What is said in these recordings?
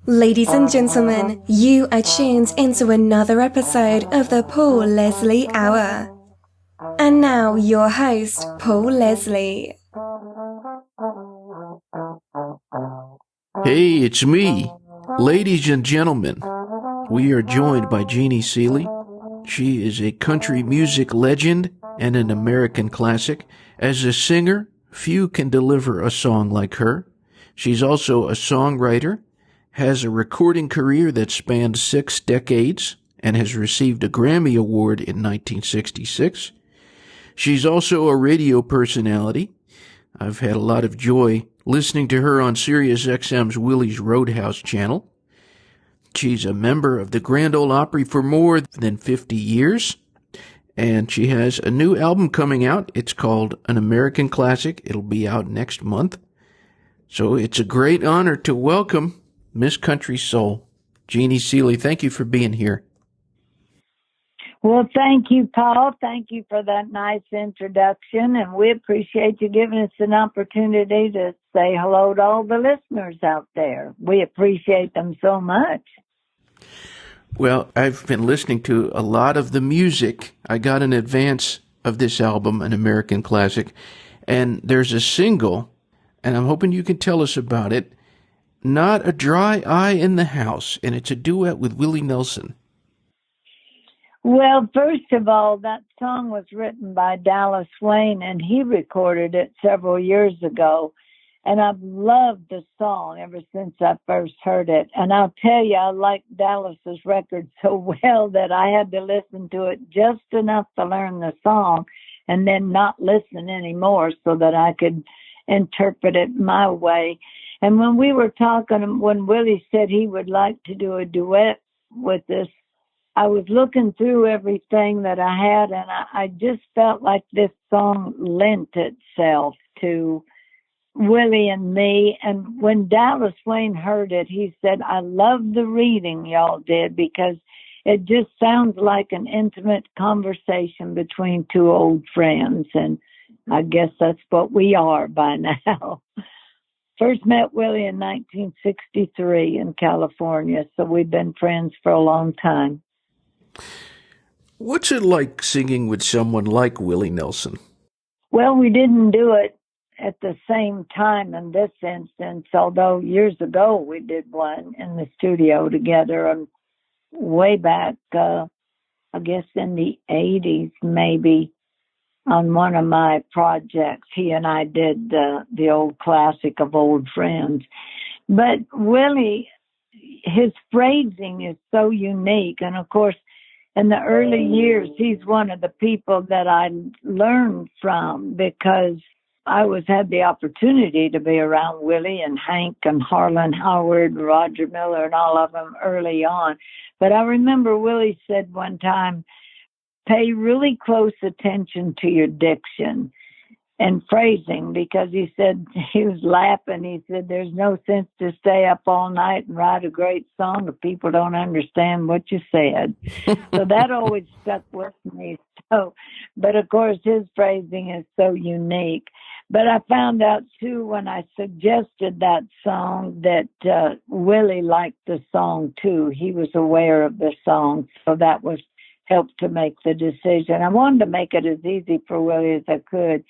Ladies and gentlemen, you are tuned into another episode of the Paul Leslie Hour. And now your host, Paul Leslie. Hey, it's me. Ladies and gentlemen, we are joined by Jeannie Seely. She is a country music legend and an American classic. As a singer, few can deliver a song like her. She's also a songwriter, has a recording career that spanned 6 decades, and has received a Grammy Award in 1966. She's also a radio personality. I've had a lot of joy listening to her on Sirius XM's Willie's Roadhouse channel. She's a member of the Grand Ole Opry for more than 50 years, and she has a new album coming out. It's called An American Classic. It'll be out next month. So it's a great honor to welcome Miss Country Soul, Jeannie Seely. Thank you for being here. Well, thank you, Paul. Thank you for that nice introduction, and we appreciate you giving us an opportunity to say hello to all the listeners out there. We appreciate them so much. Well, I've been listening to a lot of the music. I got an advance of this album, An American Classic, and there's a single, and I'm hoping you can tell us about it, Not a Dry Eye in the House, and it's a duet with Willie Nelson. Well, first of all, that song was written by Dallas Wayne, and he recorded it several years ago. And I've loved the song ever since I first heard it. And I'll tell you, I like Dallas's record so well that I had to listen to it just enough to learn the song and then not listen anymore so that I could interpret it my way. And when we were talking, when Willie said he would like to do a duet with us, I was looking through everything that I had, and I just felt like this song lent itself to Willie and me. And when Dallas Wayne heard it, he said, I love the reading y'all did because it just sounds like an intimate conversation between two old friends. And I guess that's what we are by now. First met Willie in 1963 in California, so we've been friends for a long time. What's it like singing with someone like Willie Nelson? Well, we didn't do it at the same time in this instance, although years ago we did one in the studio together, and way back, I guess in the 80s maybe, on one of my projects. He and I did the old classic of Old Friends. But Willie, his phrasing is so unique, and of course, in the early years, he's one of the people that I learned from because I always had the opportunity to be around Willie and Hank and Harlan Howard, and Roger Miller, and all of them early on. But I remember Willie said one time, pay really close attention to your diction and phrasing, because he said, he was laughing, he said, there's no sense to stay up all night and write a great song if people don't understand what you said. So that always stuck with me. So, but of course his phrasing is so unique. But I found out too when I suggested that song that Willie liked the song too. He was aware of the song, so that was helped to make the decision. I wanted to make it as easy for Willie as I could.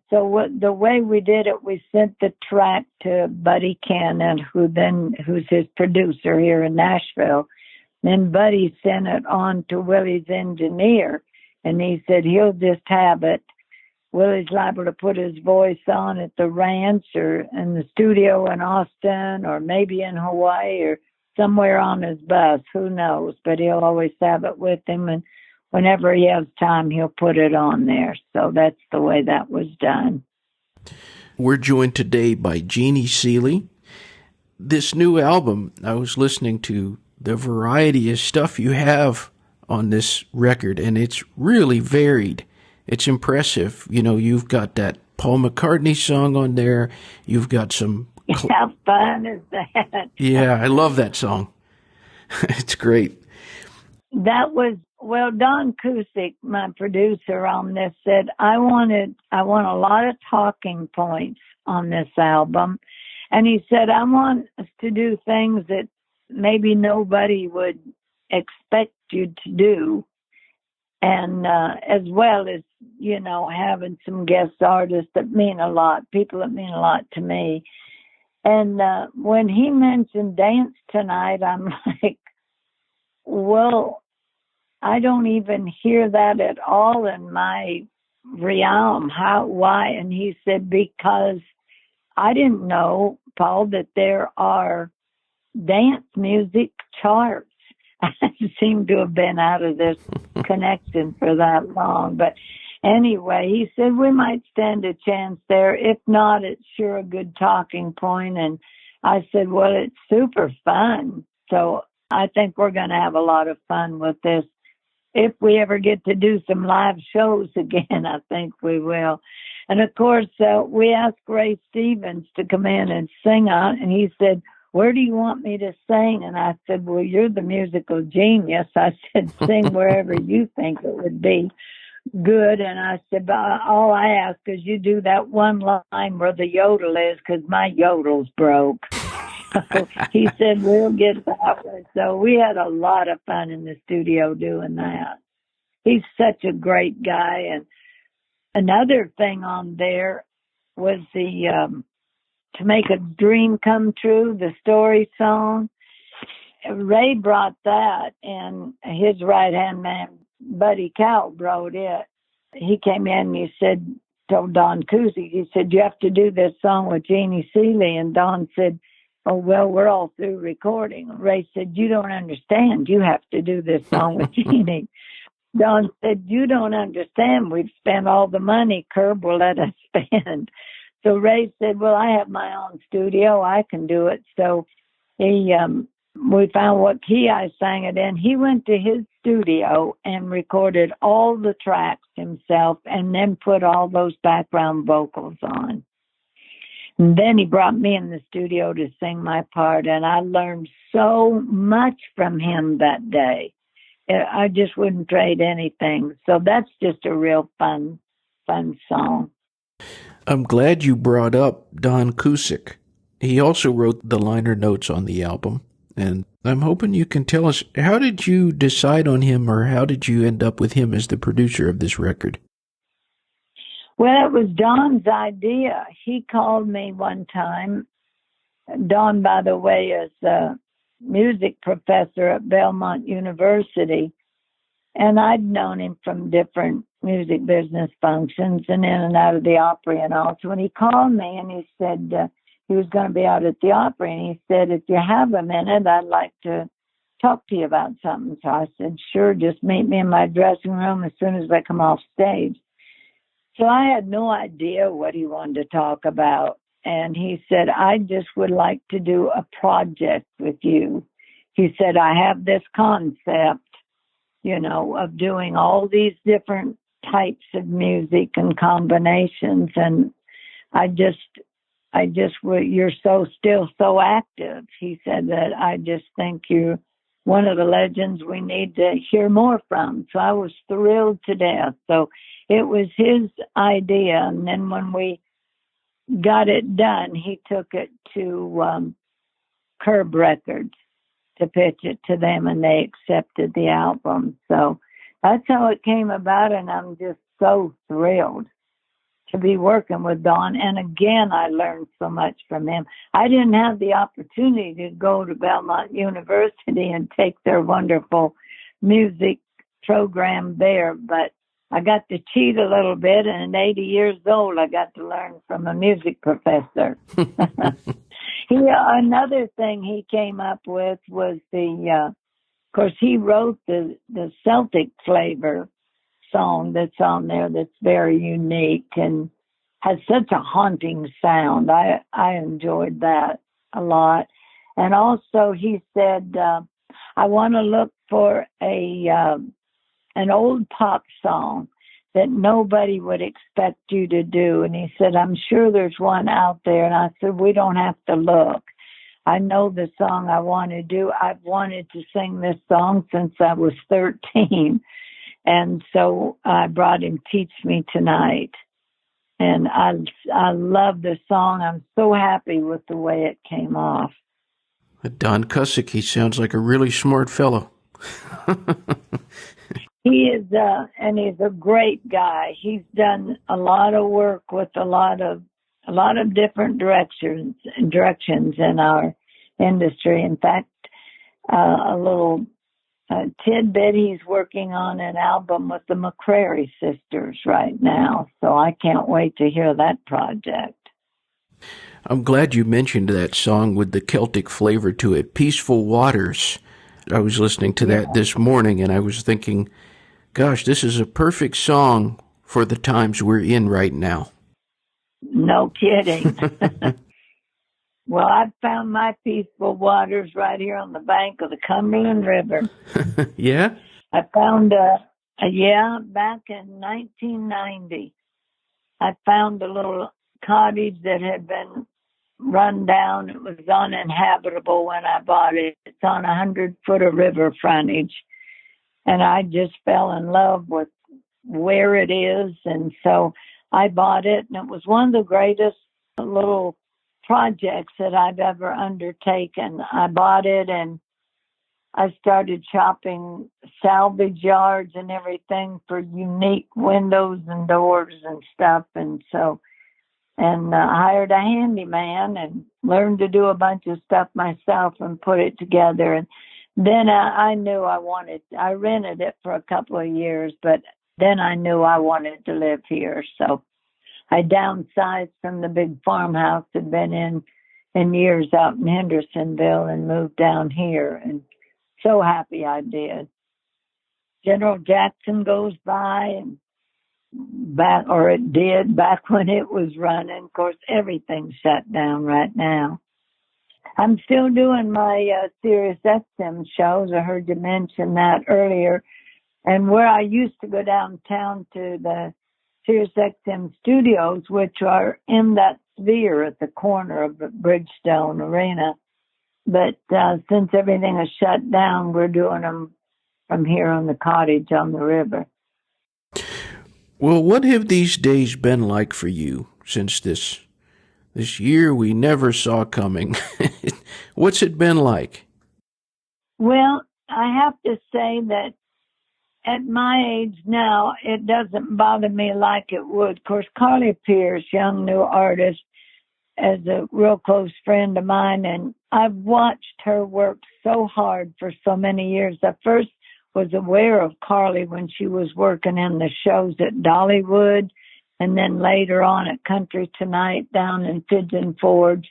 The way we did it, we sent the track to Buddy Cannon, who's his producer here in Nashville. Then Buddy sent it on to Willie's engineer, and he said he'll just have it. Willie's liable to put his voice on at the ranch or in the studio in Austin or maybe in Hawaii or somewhere on his bus. Who knows? But he'll always have it with him, and whenever he has time, he'll put it on there. So that's the way that was done. We're joined today by Jeannie Seely. This new album, I was listening to the variety of stuff you have on this record, and it's really varied. It's impressive. You know, you've got that Paul McCartney song on there. You've got some... How fun is that? Yeah, I love that song. It's great. That was, well, Don Cusick, my producer on this, said I want a lot of talking points on this album. And he said, I want us to do things that maybe nobody would expect you to do. And as well as, having some guest artists that mean a lot, people that mean a lot to me. And when he mentioned Dance Tonight, I'm like, well, I don't even hear that at all in my realm. Why? And he said, because I didn't know, Paul, that there are dance music charts. I seem to have been out of this connection for that long. But anyway, he said we might stand a chance there. If not, it's sure a good talking point. And I said, well, it's super fun. So I think we're going to have a lot of fun with this. If we ever get to do some live shows again, I think we will. And of course, we asked Ray Stevens to come in and sing on, and he said, where do you want me to sing? And I said, well, you're the musical genius. I said, sing wherever you think it would be good. And I said, but all I ask is you do that one line where the yodel is, because my yodel's broke. So he said, we'll get that one. So we had a lot of fun in the studio doing that. He's such a great guy. And another thing on there was the To Make a Dream Come True, the story song. Ray brought that, and his right-hand man, Buddy Calb, wrote it. He came in and he said, told Don Cusick, he said, you have to do this song with Jeannie Seely. And Don said, oh, well, we're all through recording. Ray said, you don't understand. You have to do this song with Jeannie. Don said, you don't understand. We've spent all the money Curb will let us spend. So Ray said, well, I have my own studio. I can do it. So we found what key I sang it in. He went to his studio and recorded all the tracks himself and then put all those background vocals on. And then he brought me in the studio to sing my part, and I learned so much from him that day. I just wouldn't trade anything. So that's just a real fun song. I'm glad you brought up Don Cusick. He also wrote the liner notes on the album, and I'm hoping you can tell us, how did you decide on him, or how did you end up with him as the producer of this record? Well, it was Don's idea. He called me one time. Don, by the way, is a music professor at Belmont University, and I'd known him from different music business functions and in and out of the Opry and all. So when he called me and he said he was going to be out at the Opry, and he said, if you have a minute, I'd like to talk to you about something. So I said, sure, just meet me in my dressing room as soon as I come off stage. So I had no idea what he wanted to talk about. And he said, I just would like to do a project with you. He said, I have this concept, of doing all these different types of music and combinations. And you're still so active. He said that I just think you're one of the legends we need to hear more from. So I was thrilled to death. So it was his idea. And then when we got it done, he took it to Curb Records to pitch it to them, and they accepted the album. So that's how it came about, and I'm just so thrilled to be working with Don. And again, I learned so much from him. I didn't have the opportunity to go to Belmont University and take their wonderful music program there, but I got to cheat a little bit, and at 80 years old, I got to learn from a music professor. Another thing he came up with was of course, he wrote the Celtic flavor song that's on there that's very unique and has such a haunting sound. I enjoyed that a lot. And also he said, I want to look for an old pop song that nobody would expect you to do. And he said, I'm sure there's one out there. And I said, we don't have to look. I know the song I want to do. I've wanted to sing this song since I was 13. And so I brought him Teach Me Tonight. And I love the song. I'm so happy with the way it came off. Don Cusick, he sounds like a really smart fellow. He is, and he's a great guy. He's done a lot of work with a lot of different directions in our industry. In fact, a little tidbit, he's working on an album with the McCrary sisters right now. So I can't wait to hear that project. I'm glad you mentioned that song with the Celtic flavor to it, Peaceful Waters. I was listening to that this morning, and I was thinking, gosh, this is a perfect song for the times we're in right now. No kidding. Well, I've found my peaceful waters right here on the bank of the Cumberland River. Yeah? I found back in 1990, I found a little cottage that had been run down. It was uninhabitable when I bought it. It's on 100-foot of river frontage. And I just fell in love with where it is. And so I bought it, and it was one of the greatest little projects that I've ever undertaken. I bought it, and I started shopping salvage yards and everything for unique windows and doors and stuff. And so, hired a handyman and learned to do a bunch of stuff myself and put it together. And then I knew I rented it for a couple of years, but then I knew I wanted to live here. So I downsized from the big farmhouse I'd been in years out in Hendersonville and moved down here. And so happy I did. General Jackson goes by, and it did back when it was running. Of course, everything's shut down right now. I'm still doing my Sirius XM shows. I heard you mention that earlier. And where I used to go downtown to the Sirius XM studios, which are in that sphere at the corner of the Bridgestone Arena. But since everything is shut down, we're doing them from here on the cottage on the river. Well, what have these days been like for you since this year we never saw coming? What's it been like? Well, I have to say that at my age now, it doesn't bother me like it would. Of course, Carly Pierce, young new artist, is a real close friend of mine, and I've watched her work so hard for so many years. I first was aware of Carly when she was working in the shows at Dollywood, and then later on at Country Tonight down in Pigeon Forge.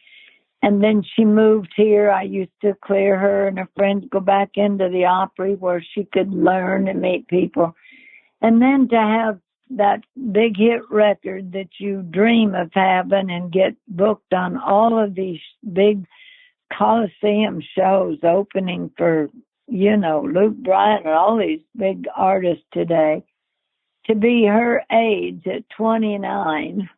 And then she moved here. I used to clear her and her friends go back into the Opry where she could learn and meet people. And then to have that big hit record that you dream of having and get booked on all of these big Coliseum shows opening for, Luke Bryan and all these big artists today, to be her age at 29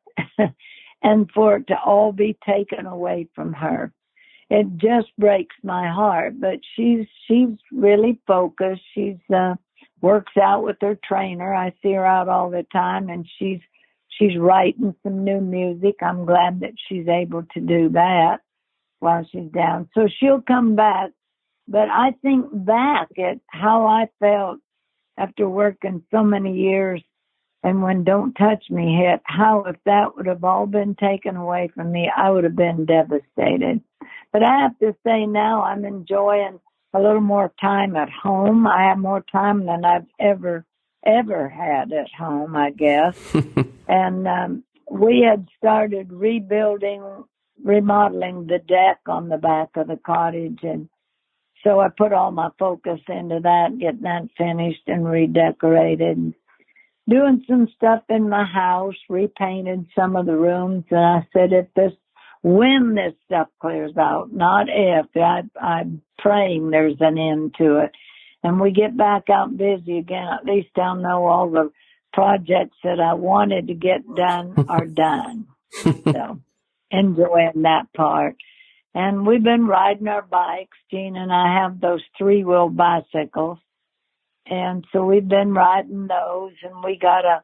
and for it to all be taken away from her. It just breaks my heart, but she's really focused. She's works out with her trainer. I see her out all the time, and she's writing some new music. I'm glad that she's able to do that while she's down. So she'll come back. But I think back at how I felt after working so many years, and when Don't Touch Me hit, how if that would have all been taken away from me, I would have been devastated. But I have to say now I'm enjoying a little more time at home. I have more time than I've ever had at home, I guess. And we had started remodeling the deck on the back of the cottage. And so I put all my focus into that, getting that finished and redecorated. Doing some stuff in my house, repainted some of the rooms. And I said, when this stuff clears out, not if, I'm praying there's an end to it. And we get back out busy again. At least I'll know all the projects that I wanted to get done are done. So enjoying that part. And we've been riding our bikes. Gene and I have those 3-wheel bicycles. And so we've been riding those, and we got a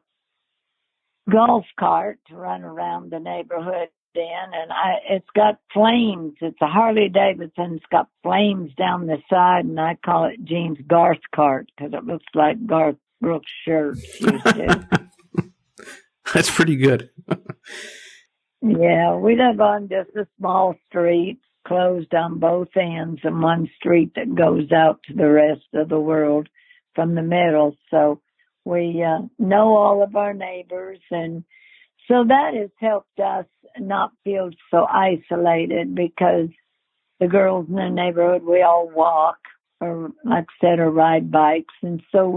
golf cart to run around the neighborhood in, and it's got flames. It's a Harley Davidson. It's got flames down the side, and I call it Gene's Garth cart because it looks like Garth Brooks' shirts used to. That's pretty good. Yeah, we live on just a small street, closed on both ends, and one street that goes out to the rest of the world from the middle. So we know all of our neighbors, and so that has helped us not feel so isolated because the girls in the neighborhood, we all walk or, like I said, or ride bikes, and so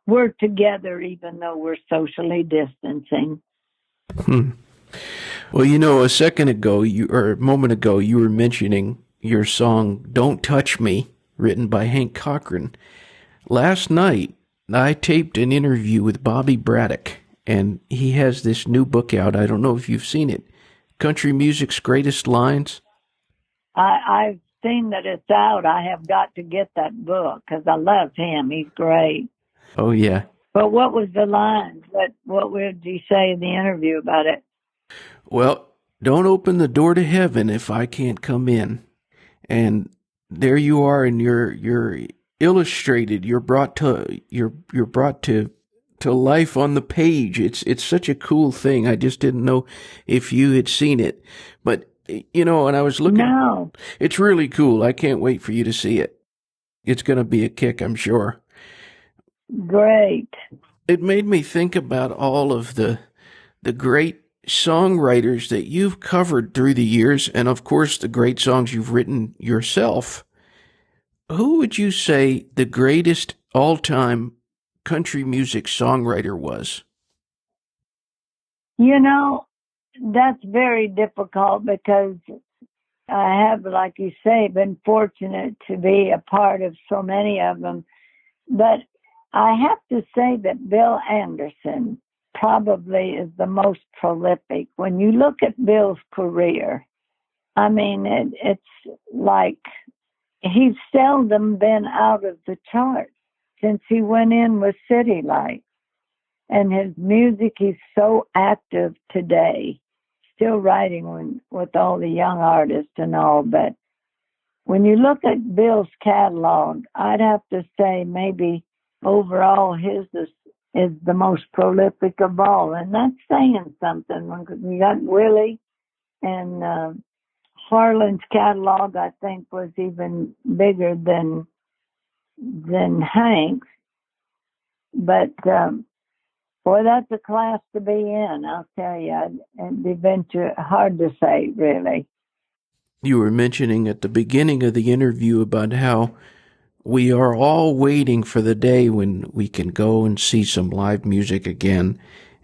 we're together even though we're socially distancing. Well, a moment ago, you were mentioning your song "Don't Touch Me," written by Hank Cochran. Last night, I taped an interview with Bobby Braddock, and he has this new book out. I don't know if you've seen it, Country Music's Greatest Lines. I've seen that it's out. I have got to get that book because I love him. He's great. Oh, yeah. But what was the line? What would you say in the interview about it? Well, don't open the door to heaven if I can't come in. And there you are, and you're illustrated. You're brought to life on the page. It's such a cool thing. I just didn't know if you had seen it, but and I was looking. No. It's really cool. I can't wait for you to see it. It's going to be a kick, I'm sure. Great. It made me think about all of the great songwriters that you've covered through the years, and of course the great songs you've written yourself. Who would you say the greatest all-time country music songwriter was? That's very difficult because I have, like you say, been fortunate to be a part of so many of them. But I have to say that Bill Anderson probably is the most prolific. When you look at Bill's career, I mean, it's like he's seldom been out of the charts since he went in with City Lights. And his music, he's so active today, still writing with all the young artists and all. But when you look at Bill's catalog, I'd have to say maybe overall his is the most prolific of all. And that's saying something. You got Willie, and Harlan's catalog, I think, was even bigger than Hank's. But boy, that's a class to be in, I'll tell you. And eventually, hard to say, really. You were mentioning at the beginning of the interview about how we are all waiting for the day when we can go and see some live music again.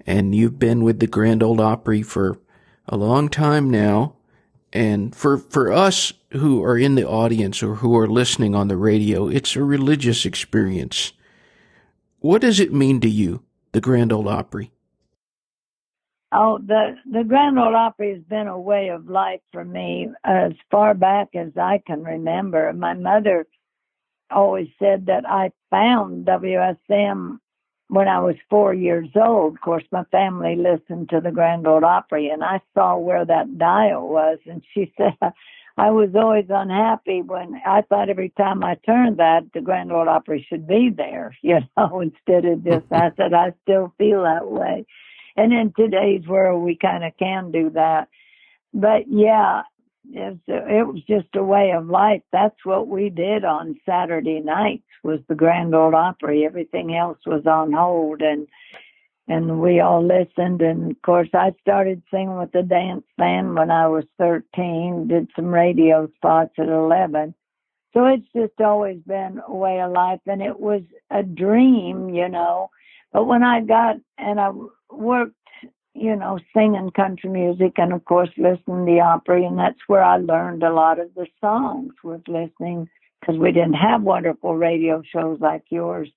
And you've been with the Grand Ole Opry for a long time now. And for us who are in the audience or who are listening on the radio, it's a religious experience. What does it mean to you, the Grand Ole Opry? Oh, the Grand Ole Opry has been a way of life for me as far back as I can remember. My mother always said that I found WSM when I was 4 years old. Of course, my family listened to the Grand Ole Opry, and I saw where that dial was. And she said I was always unhappy when I thought every time I turned that, the Grand Ole Opry should be there, instead of just, I said, I still feel that way. And in today's world, we kind of can do that. But yeah, it was just a way of life. That's what we did on Saturday nights was the Grand Ole Opry. Everything else was on hold, and we all listened. And of course, I started singing with the dance band when I was 13, did some radio spots at 11. So it's just always been a way of life, and it was a dream, But when I got, and I worked, singing country music and, of course, listening to the Opry, and that's where I learned a lot of the songs, was listening, because we didn't have wonderful radio shows like yours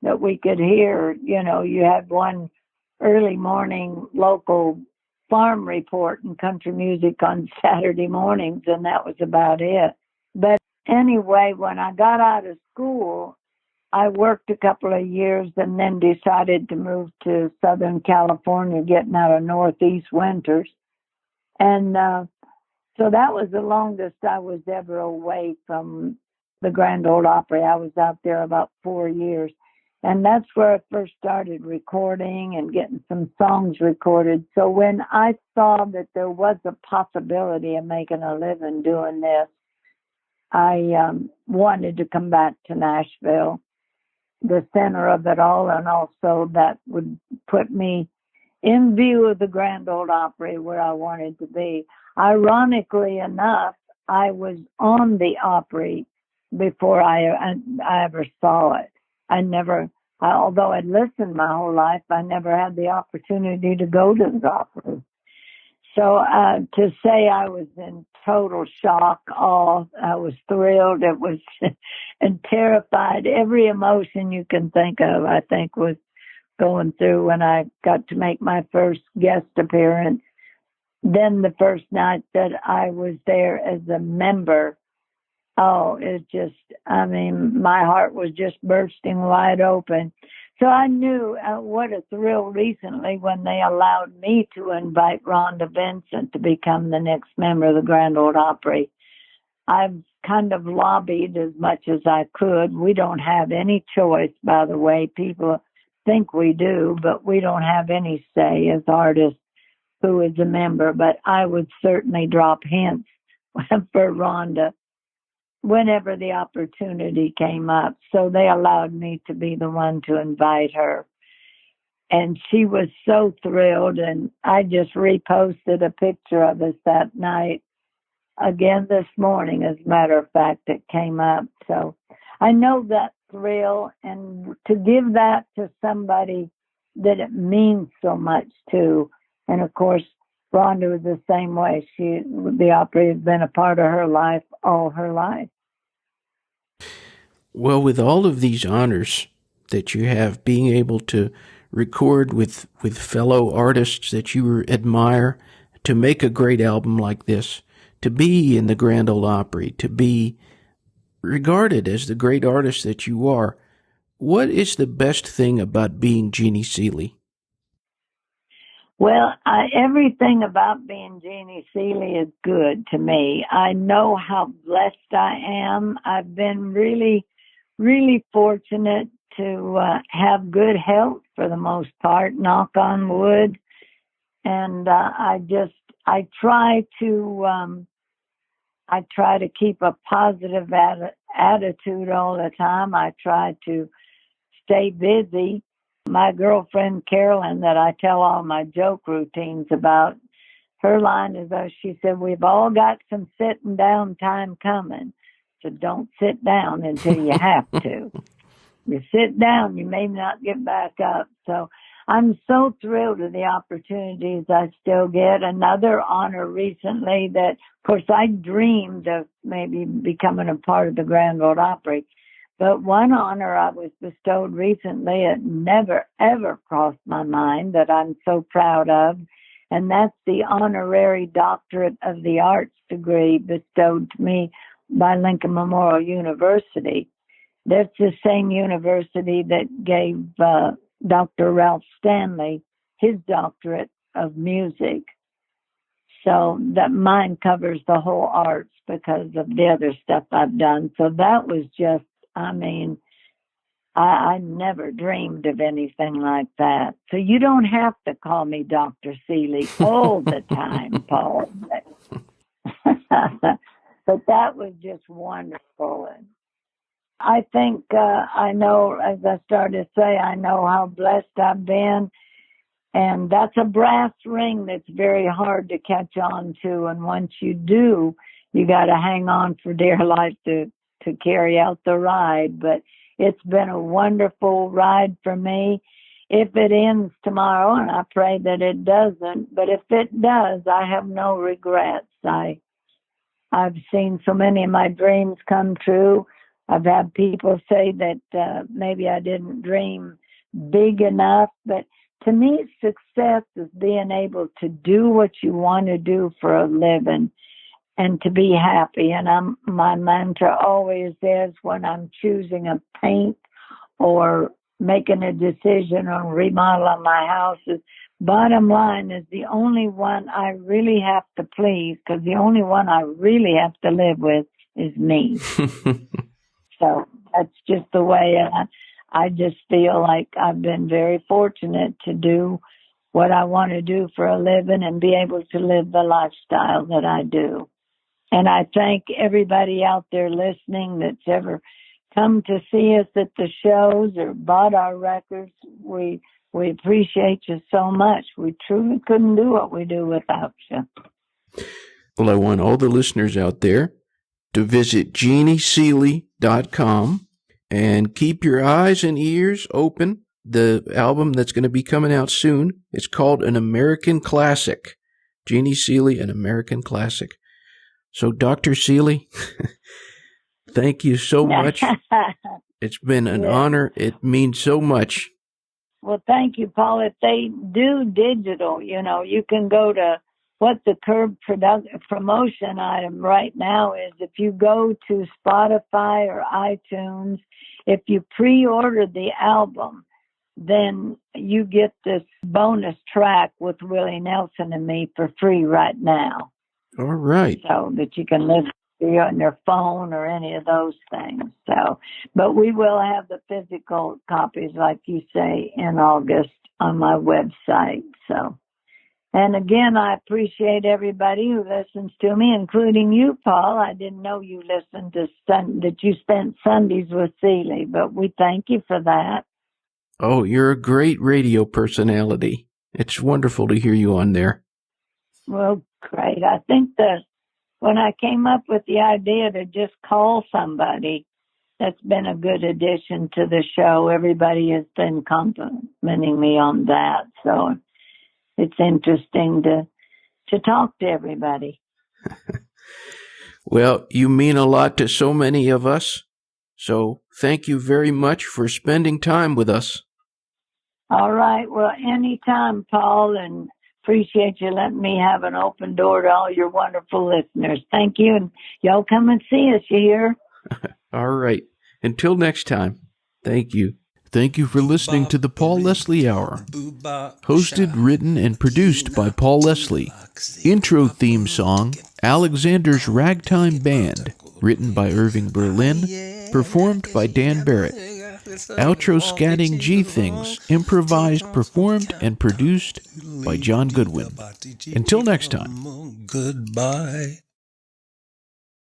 that we could hear. You had one early morning local farm report and country music on Saturday mornings, and that was about it. But anyway, when I got out of school, I worked a couple of years and then decided to move to Southern California, getting out of Northeast winters. And so that was the longest I was ever away from the Grand Ole Opry. I was out there about 4 years. And that's where I first started recording and getting some songs recorded. So when I saw that there was a possibility of making a living doing this, I wanted to come back to Nashville, the center of it all, and also that would put me in view of the Grand Ole Opry where I wanted to be. Ironically enough, I was on the Opry before I ever saw it. Although I'd listened my whole life, I never had the opportunity to go to the Opry. So to say I was in total shock, awe, I was thrilled, it was, and terrified. Every emotion you can think of, I think, was going through when I got to make my first guest appearance. Then the first night that I was there as a member, my heart was just bursting wide open. So I knew what a thrill recently when they allowed me to invite Rhonda Vincent to become the next member of the Grand Ole Opry. I've kind of lobbied as much as I could. We don't have any choice, by the way. People think we do, but we don't have any say as artists who is a member. But I would certainly drop hints for Rhonda whenever the opportunity came up. So they allowed me to be the one to invite her. And she was so thrilled. And I just reposted a picture of us that night again this morning. As a matter of fact, it came up. So I know that thrill, and to give that to somebody that it means so much to. And of course, Rhonda was the same way. The Opry has been a part of her life all her life. Well, with all of these honors that you have, being able to record with fellow artists that you admire, to make a great album like this, to be in the Grand Ole Opry, to be regarded as the great artist that you are, what is the best thing about being Jeannie Seely? Well, everything about being Jeannie Seely is good to me. I know how blessed I am. I've been really, really fortunate to have good health for the most part, knock on wood. And I try to keep a positive attitude all the time. I try to stay busy. My girlfriend Carolyn, that I tell all my joke routines about, her line is, she said, we've all got some sitting down time coming, so don't sit down until you have to. You sit down, you may not get back up. So I'm so thrilled with the opportunities I still get. Another honor recently that, of course, I dreamed of maybe becoming a part of the Grand Ole Opry. But one honor I was bestowed recently, it never, ever crossed my mind, that I'm so proud of, and that's the honorary doctorate of the arts degree bestowed to me by Lincoln Memorial University. That's the same university that gave Dr. Ralph Stanley his doctorate of music. So that mine covers the whole arts because of the other stuff I've done. So that was just, I never dreamed of anything like that. So you don't have to call me Dr. Seely all the time, Paul. But that was just wonderful. And I think I know, as I started to say, I know how blessed I've been. And that's a brass ring that's very hard to catch on to. And once you do, you got to hang on for dear life to carry out the ride. But it's been a wonderful ride for me. If it ends tomorrow, and I pray that it doesn't, but if it does, I have no regrets. I've seen so many of my dreams come true. I've had people say that maybe I didn't dream big enough, but to me, success is being able to do what you want to do for a living and to be happy. And my mantra always is when I'm choosing a paint or making a decision on remodeling my house is, bottom line is the only one I really have to please, because the only one I really have to live with is me. So that's just the way I just feel like I've been very fortunate to do what I want to do for a living and be able to live the lifestyle that I do. And I thank everybody out there listening that's ever come to see us at the shows or bought our records. We appreciate you so much. We truly couldn't do what we do without you. Well, I want all the listeners out there to visit JeannieSeely.com and keep your eyes and ears open. The album that's going to be coming out soon, it's called An American Classic. Jeannie Seely, An American Classic. So, Dr. Seely, thank you so much. It's been an honor. It means so much. Well, thank you, Paul. If they do digital, you can go to what the Curb promotion item right now is. If you go to Spotify or iTunes, if you pre-order the album, then you get this bonus track with Willie Nelson and me for free right now. All right. So that you can listen to it on your phone or any of those things. So, but we will have the physical copies, like you say, in August on my website. So, and again, I appreciate everybody who listens to me, including you, Paul. I didn't know you listened to that you spent Sundays with Seely, but we thank you for that. Oh, you're a great radio personality. It's wonderful to hear you on there. Well, great. I think that when I came up with the idea to just call somebody, that's been a good addition to the show. Everybody has been complimenting me on that. So it's interesting to talk to everybody. Well, you mean a lot to so many of us. So thank you very much for spending time with us. All right. Well, anytime, Paul, and appreciate you letting me have an open door to all your wonderful listeners. Thank you. And y'all come and see us, you hear? All right. Until next time. Thank you. Thank you for listening to the Paul Leslie Hour. Hosted, written, and produced by Paul Leslie. Intro theme song, Alexander's Ragtime Band. Written by Irving Berlin. Performed by Dan Barrett. Outro scatting G Things. Improvised, performed, and produced by John Goodwin. Until next time. Goodbye.